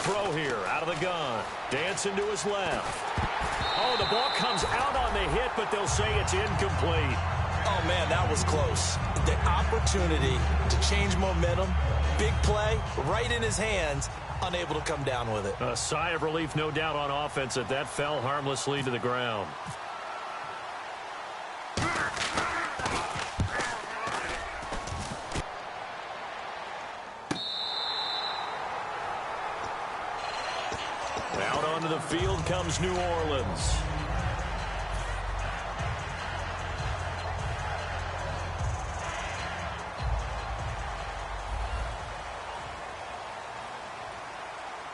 Throw here out of the gun. Dancing to his left. Oh, the ball comes out on the hit, but they'll say it's incomplete. Oh, man, that was close. The opportunity to change momentum, big play, right in his hands, unable to come down with it. A sigh of relief, no doubt, on offense that fell harmlessly to the ground. Out onto the field comes New Orleans.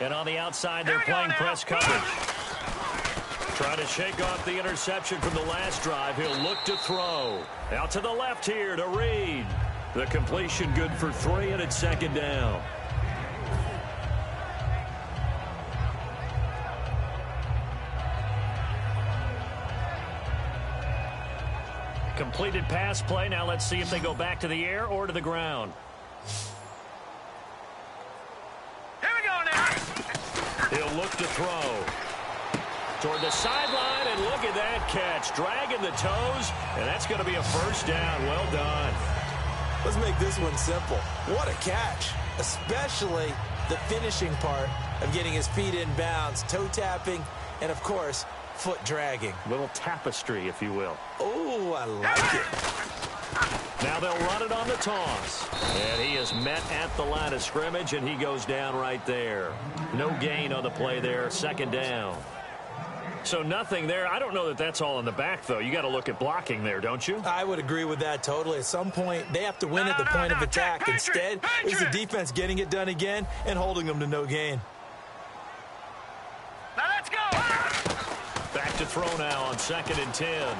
And on the outside, they're playing press coverage. Trying to shake off the interception from the last drive. He'll look to throw. Out to the left here to Reed. The completion good for 3, and it's 2nd down. Completed pass play. Now let's see if they go back to the air or to the ground. Here we go now. He'll look to throw. Toward the sideline, and look at that catch. Dragging the toes, and that's going to be a 1st down. Well done. Let's make this one simple. What a catch, especially the finishing part of getting his feet in bounds, toe tapping, and, of course, foot dragging. Little tapestry, if you will. Oh, I like it. Now they'll run it on the toss. And he is met at the line of scrimmage, and he goes down right there. No gain on the play there, 2nd down. So nothing there. I don't know that that's all in the back, though. You got to look at blocking there, don't you? I would agree with that totally. At some point, they have to win at the point of attack. Instead, is the defense getting it done again and holding them to no gain. Now let's go. Back to throw now on 2nd and 10.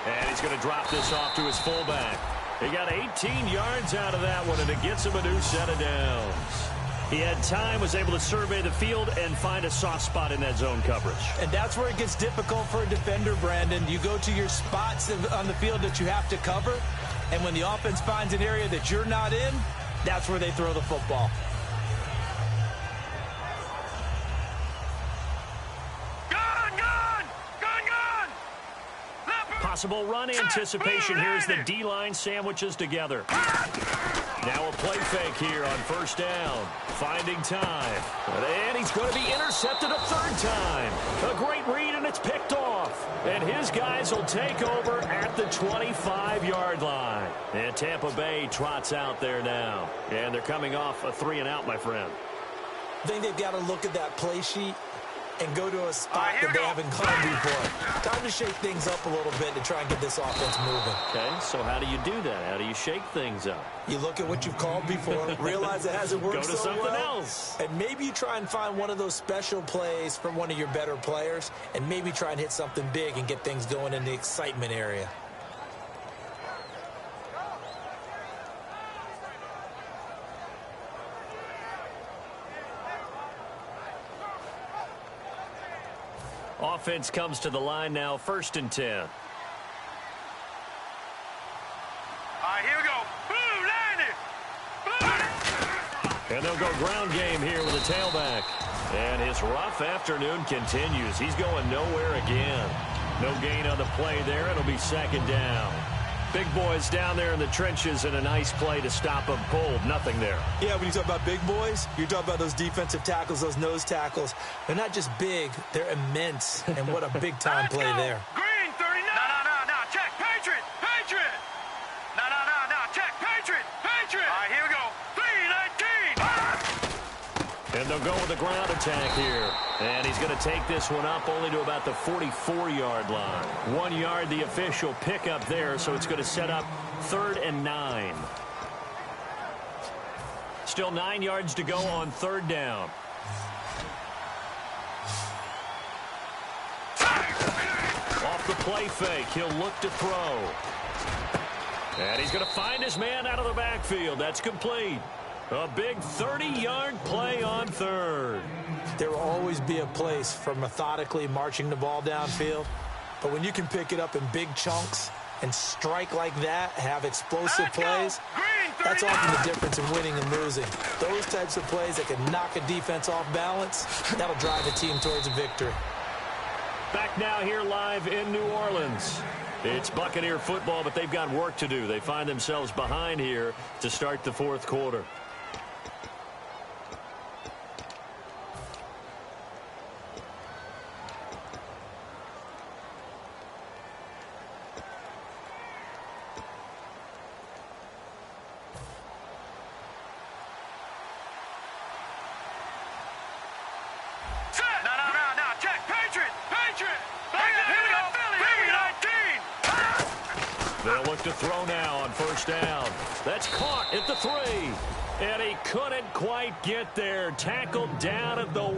And he's going to drop this off to his fullback. He got 18 yards out of that one, and it gets him a new set of downs. He had time, was able to survey the field and find a soft spot in that zone coverage. And that's where it gets difficult for a defender, Brandon. You go to your spots on the field that you have to cover, and when the offense finds an area that you're not in, that's where they throw the football. Possible run anticipation. Here's the D-line sandwiches together. Now a play fake here on 1st down. Finding time. And he's going to be intercepted a 3rd time. A great read, and it's picked off. And his guys will take over at the 25-yard line. And Tampa Bay trots out there now. And they're coming off a 3-and-out, my friend. I think they've got to look at that play sheet and go to a spot that they haven't gone before. Time to shake things up a little bit to try and get this offense moving. Okay, so how do you do that? How do you shake things up? You look at what you've called before, realize it hasn't worked Go to so something well, else. and maybe you try and find one of those special plays from one of your better players, and maybe try and hit something big and get things going in the excitement area. Offense comes to the line now, 1st and 10. All right, here we go. Blue, line it. And they'll go ground game here with a tailback. And his rough afternoon continues. He's going nowhere again. No gain on the play there. It'll be 2nd down. Big boys down there in the trenches, and a nice play to stop them cold. Nothing there. Yeah, when you talk about big boys, you're talking about those defensive tackles, those nose tackles. They're not just big, they're immense. And what a big-time play there. Green, 39. No, check. Patriot. No, check. Patriot. All right, here we go. 3-19. And they'll go with the ground attack here. And he's going to take this one up only to about the 44-yard line. 1 yard, the official pickup there, so it's going to set up 3rd and 9. Still 9 yards to go on third down. Off the play fake, he'll look to throw. And he's going to find his man out of the backfield. That's complete. A big 30-yard play on third. There will always be a place for methodically marching the ball downfield. But when you can pick it up in big chunks and strike like that, have explosive plays, that's often the difference in winning and losing. Those types of plays that can knock a defense off balance, that'll drive a team towards a victory. Back now here live in New Orleans. It's Buccaneer football, but they've got work to do. They find themselves behind here to start the fourth quarter. They'll look to throw now on first down. That's caught at the 3. And he couldn't quite get there. Tackled down at the 1.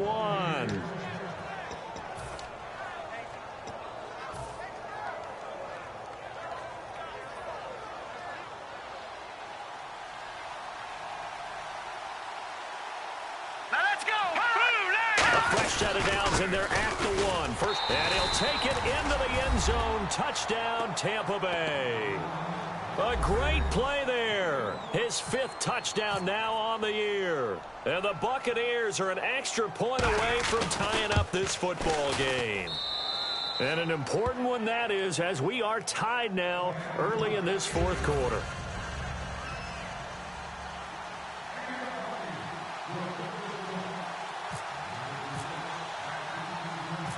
Now let's go. A fresh set of downs, and they're at the 1. First, and he'll take it into the end zone. Touchdown, Tampa Bay. A great play there. His 5th touchdown now on the year. And the Buccaneers are an extra point away from tying up this football game. And an important one that is, as we are tied now early in this fourth quarter.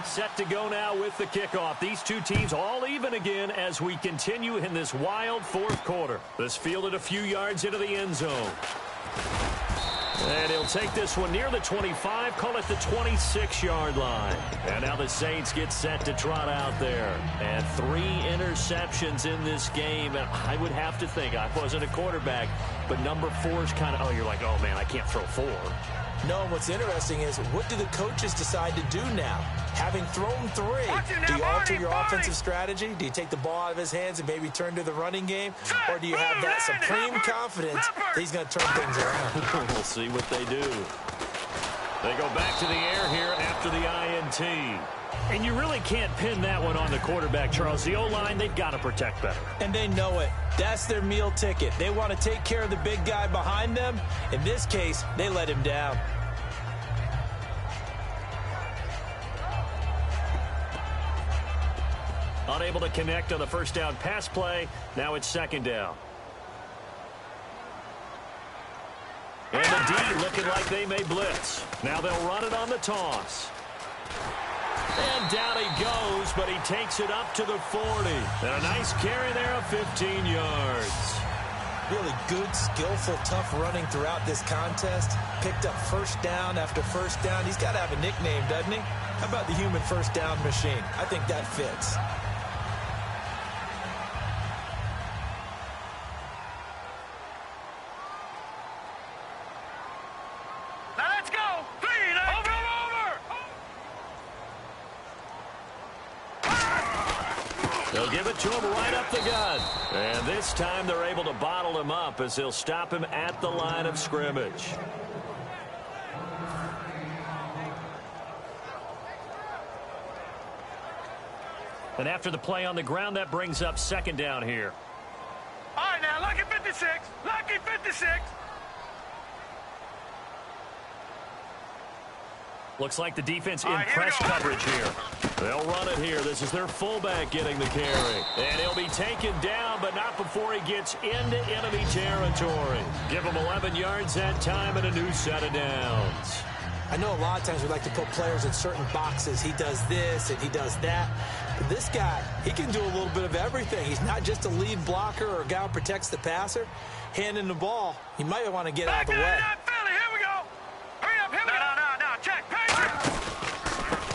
Set to go now with the kickoff. These two teams all even again as we continue in this wild fourth quarter. This fielded a few yards into the end zone. And he'll take this one near the 25, call it the 26-yard line. And now the Saints get set to trot out there. And 3 interceptions in this game. And I would have to think, I wasn't a quarterback, but number 4 is kind of, oh, you're like, oh, man, I can't throw 4. No, what's interesting is what do the coaches decide to do now? Having thrown 3, do you alter your offensive strategy? Do you take the ball out of his hands and maybe turn to the running game? Or do you have that supreme confidence that he's going to turn things around? We'll see what they do. They go back to the air here after the INT. And you really can't pin that one on the quarterback, Charles. The O-line, they've got to protect better. And they know it. That's their meal ticket. They want to take care of the big guy behind them. In this case, they let him down. Unable to connect on the first down pass play. Now it's second down. And the D looking like they may blitz. Now they'll run it on the toss. And down he goes, but he takes it up to the 40. And a nice carry there of 15 yards. Really good, skillful, tough running throughout this contest. Picked up first down after first down. He's got to have a nickname, doesn't he? How about the human first down machine? I think that fits. They'll give it to him right up the gut. And this time they're able to bottle him up as they'll stop him at the line of scrimmage. And after the play on the ground, that brings up second down here. All right, now, lucky 56. Lucky 56. Looks like the defense in press coverage here. They'll run it here. This is their fullback getting the carry. And he'll be taken down, but not before he gets into enemy territory. Give him 11 yards that time and a new set of downs. I know a lot of times we like to put players in certain boxes. He does this and he does that. But this guy, he can do a little bit of everything. He's not just a lead blocker or a guy who protects the passer. Handing the ball, he might want to get out of the way.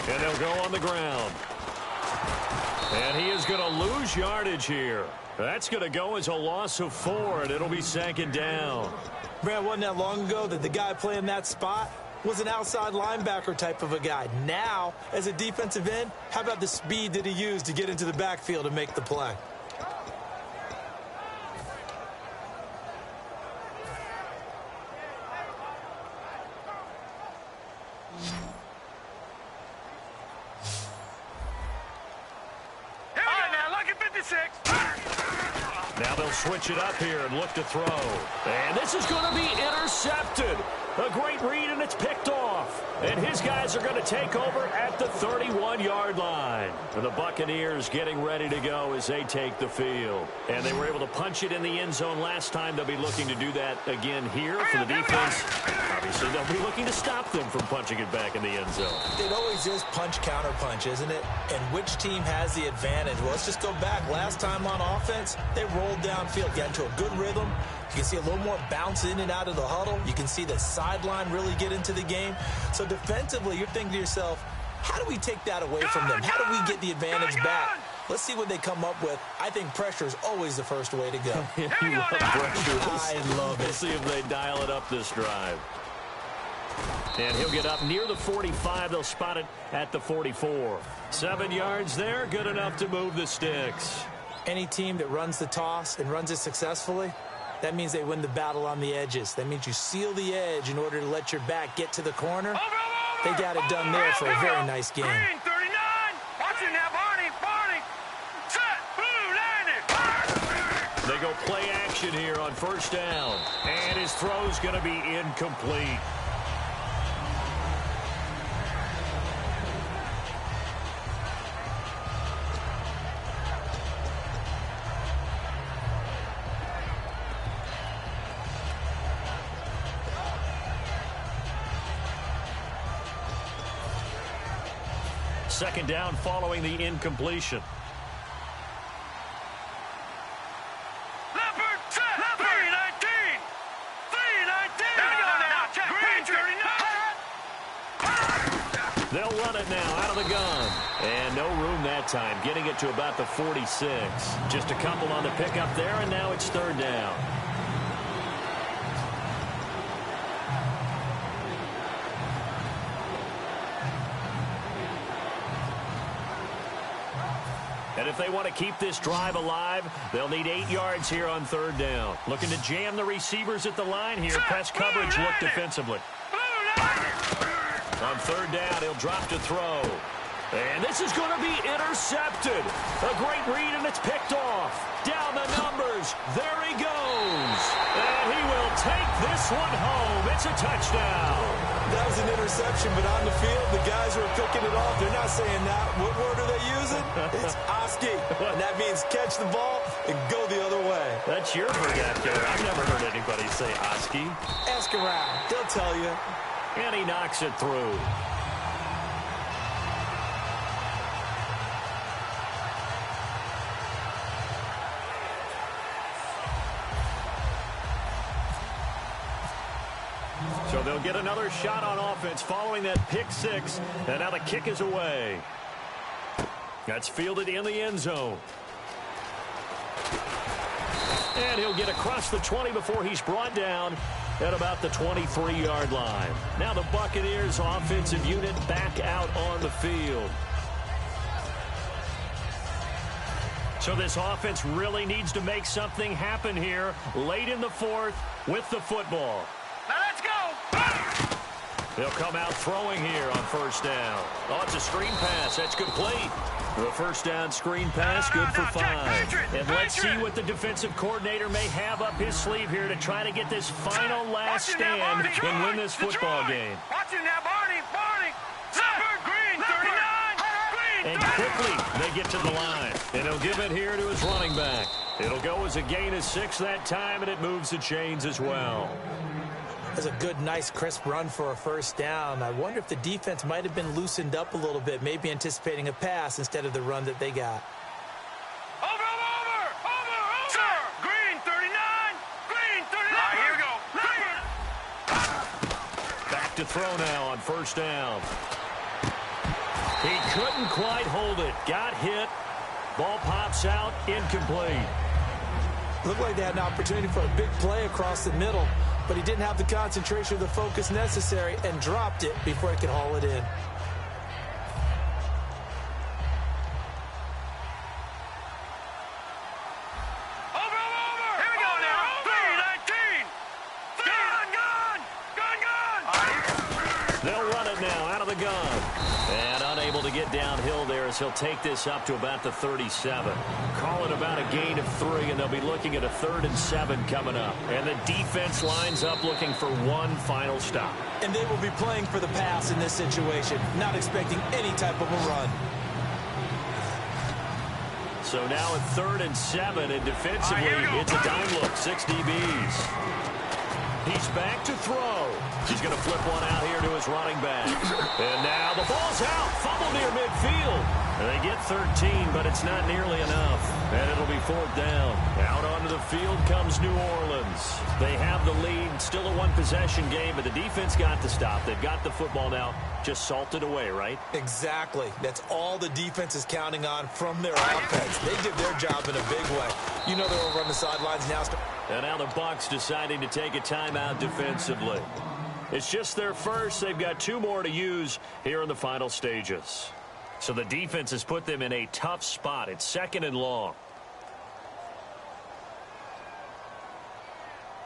And they'll go on the ground. And he is going to lose yardage here. That's going to go as a loss of 4, and it'll be second down. Brad, wasn't that long ago that the guy playing that spot was an outside linebacker type of a guy. Now, as a defensive end, how about the speed that he used to get into the backfield and make the play? Now they'll switch it up here and look to throw. And this is going to be intercepted. A great read, and it's picked off. And his guys are going to take over at the 31-yard line. And the Buccaneers getting ready to go as they take the field. And they were able to punch it in the end zone last time. They'll be looking to do that again here for the defense. Obviously, they'll be looking to stop them from punching it back in the end zone. It always is punch-counter-punch, isn't it? And which team has the advantage? Well, let's just go back. Last time on offense, they rolled downfield, got into a good rhythm. You can see a little more bounce in and out of the huddle. You can see the sideline really get into the game. So defensively, you're thinking to yourself, how do we take that away from them? How do we get the advantage back? Let's see what they come up with. I think pressure is always the first way to go. You love pressure. I love it. We'll see if they dial it up this drive. And he'll get up near the 45. They'll spot it at the 44. 7 yards there, good enough to move the sticks. Any team that runs the toss and runs it successfully, that means they win the battle on the edges. That means you seal the edge in order to let your back get to the corner. They got it done there for a very nice game. Green, 39. Watch it now, Barney. Barney. Set. Blue, landed. They go play action here on first down. And his throw's going to be incomplete. Second down following the incompletion. Leopard, set. Leopard. 319. 319. There we go now. Green, 39. They'll run it now out of the gun. And no room that time, getting it to about the 46. Just a couple on the pickup there, and now it's third down. And if they want to keep this drive alive, they'll need 8 yards here on third down. Looking to jam the receivers at the line here. Press coverage, look defensively. On third down, he'll drop to throw. And this is going to be intercepted. A great read, and it's picked off. Down the numbers. There he goes. And he will take this one home. It's a touchdown. That was an interception, but on the field, the guys who are picking it off, they're not saying that. What word are they using? It's Oski. And that means catch the ball and go the other way. That's your vernacular. I've never heard anybody say Oski. Ask around. They'll tell you. And he knocks it through. So they'll get another shot on offense following that pick six. And now the kick is away. That's fielded in the end zone. And he'll get across the 20 before he's brought down at about the 23-yard line. Now the Buccaneers offensive unit back out on the field. So this offense really needs to make something happen here late in the fourth with the football. Now let's go. They'll come out throwing here on first down. Oh, it's a screen pass. That's complete. The first down screen pass, good for 5. And let's see what the defensive coordinator may have up his sleeve here to try to get this final last stand and win this football game. Watch it now, Barney. Barney. Leopard, green, 39. Green, And quickly they get to the line. And he'll give it here to his running back. It'll go as a gain of 6 that time, and it moves the chains as well. That's a good, nice, crisp run for a first down. I wonder if the defense might have been loosened up a little bit, maybe anticipating a pass instead of the run that they got. Over. Sir, green, 39. Green, 39. All right, here we go. Back to throw now on first down. He couldn't quite hold it. Got hit. Ball pops out, incomplete. Looked like they had an opportunity for a big play across the middle. but he didn't have the concentration or the focus necessary and dropped it before he could haul it in. They'll run it now out of the gun. And unable to get downhill there as he'll take this up to about the 37. Call it about a gain of 3, and they'll be looking at a 3rd and 7 coming up. And the defense lines up looking for one final stop. And they will be playing for the pass in this situation, not expecting any type of a run. So now at 3rd and 7, and defensively, it's a dime look, 6 DBs. He's back to throw. He's going to flip one out here to his running back. And now the ball's out. Fumble near midfield. And they get 13, but it's not nearly enough. And it'll be 4th down. Out onto the field comes New Orleans. They have the lead. Still a one-possession game, but the defense got the stop. They've got the football now. Just salted away, right? Exactly. That's all the defense is counting on from their offense. They did their job in a big way. You know they'll run the sidelines now. And now the Bucs deciding to take a timeout defensively. It's just their first. They've got 2 more to use here in the final stages. So the defense has put them in a tough spot. It's 2nd and long.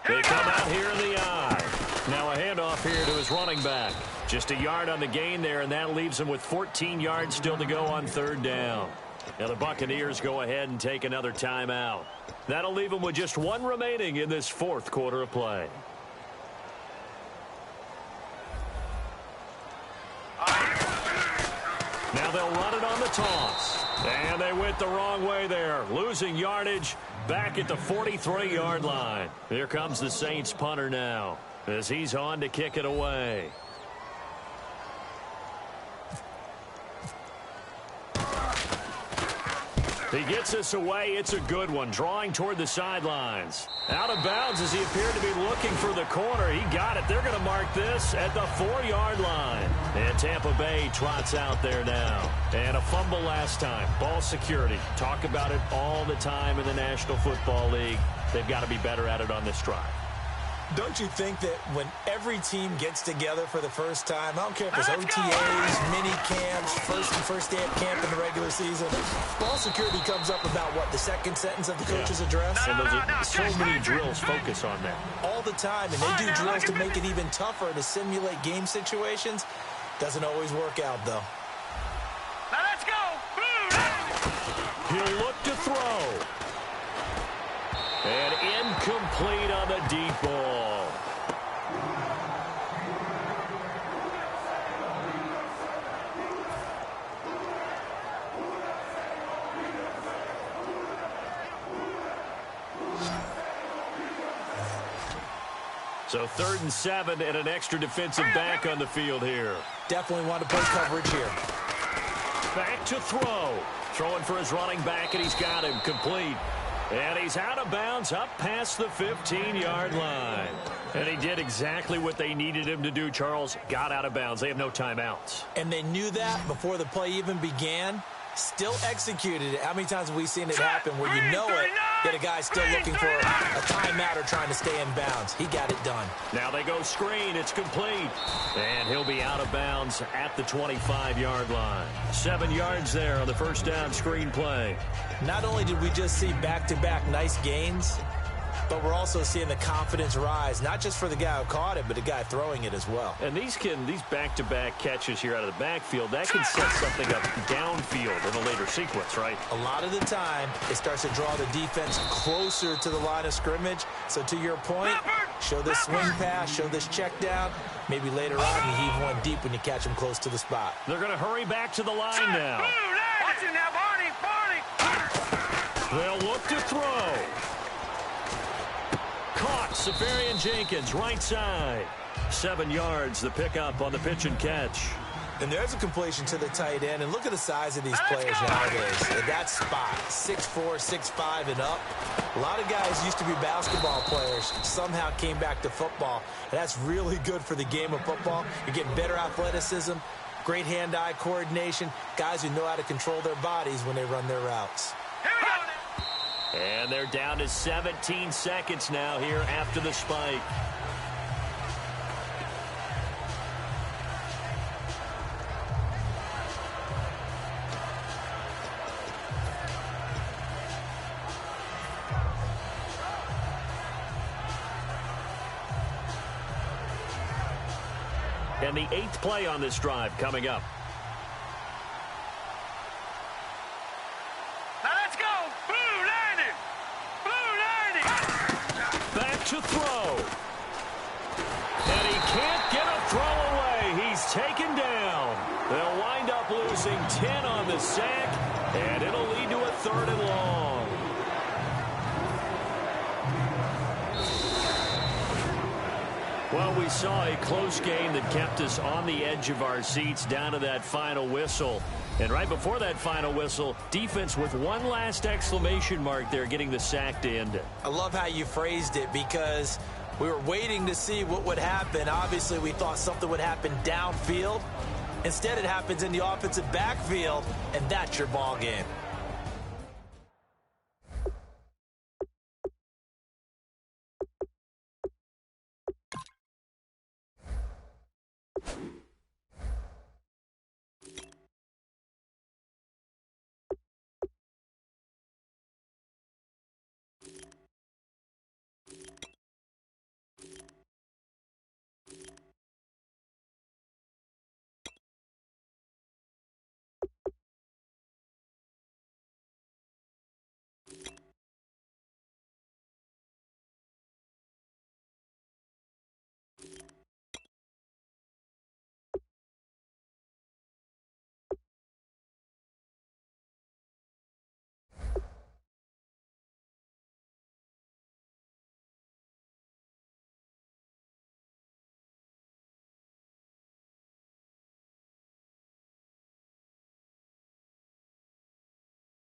They come out here in the eye. Now a handoff here to his running back. Just a yard on the gain there, and that leaves him with 14 yards still to go on 3rd down. Now the Buccaneers go ahead and take another timeout. That'll leave them with just 1 remaining in this 4th quarter of play. Now they'll run it on the toss. And they went the wrong way there. Losing yardage back at the 43-yard line. Here comes the Saints punter now as he's on to kick it away. He gets this away. It's a good one. Drawing toward the sidelines. Out of bounds as he appeared to be looking for the corner. He got it. They're going to mark this at the 4-yard line. And Tampa Bay trots out there now. And a fumble last time. Ball security. Talk about it all the time in the National Football League. They've got to be better at it on this drive. Don't you think that when every team gets together for the first time, I don't care if it's OTAs, mini camps, first day of camp in the regular season, ball security comes up about, what, the second sentence of the coach's address? And those are so many drills focus on that. All the time, and they do drills to make it even tougher to simulate game situations. Doesn't always work out, though. Now let's go. He'll look to throw. And incomplete on the deep ball. So 3rd and 7 and an extra defensive back on the field here. Definitely want to play coverage here. Back to throw. Throwing for his running back, and he's got him complete. And he's out of bounds up past the 15-yard line. And he did exactly what they needed him to do, Charles. Got out of bounds. They have no timeouts. And they knew that before the play even began. Still executed it. How many times have we seen it happen where you know it, yet a guy's still looking for a timeout or trying to stay in bounds? He got it done. Now they go screen. It's complete. And he'll be out of bounds at the 25-yard line. 7 yards there on the first down screen play. Not only did we just see back-to-back nice gains, but we're also seeing the confidence rise, not just for the guy who caught it, but the guy throwing it as well. And these back-to-back catches here out of the backfield, that can set something up downfield in a later sequence, right? A lot of the time, it starts to draw the defense closer to the line of scrimmage. So to your point, show this swing pass, show this check down. Maybe later on, you heave one deep when you catch him close to the spot. They're going to hurry back to the line now. Watch him now, Barney. They'll look to throw. Caught. Safarian Jenkins, right side. 7 yards, the pickup on the pitch and catch. And there's a completion to the tight end. And look at the size of these players nowadays. At that spot, 6'4", 6'5", and up. A lot of guys used to be basketball players, somehow came back to football. And that's really good for the game of football. You're getting better athleticism, great hand-eye coordination, guys who know how to control their bodies when they run their routes. And they're down to 17 seconds now here after the spike. And the 8th play on this drive coming up. Now let's go. Blue landing. Blue landing. Back to throw. And he can't get a throw away. He's taken down. They'll wind up losing 10 on the sack, and it'll lead to a 3rd and long. Well, we saw a close game that kept us on the edge of our seats down to that final whistle. And right before that final whistle, defense with one last exclamation mark there, getting the sack to end it. I love how you phrased it, because we were waiting to see what would happen. Obviously, we thought something would happen downfield. Instead, it happens in the offensive backfield, and that's your ball game.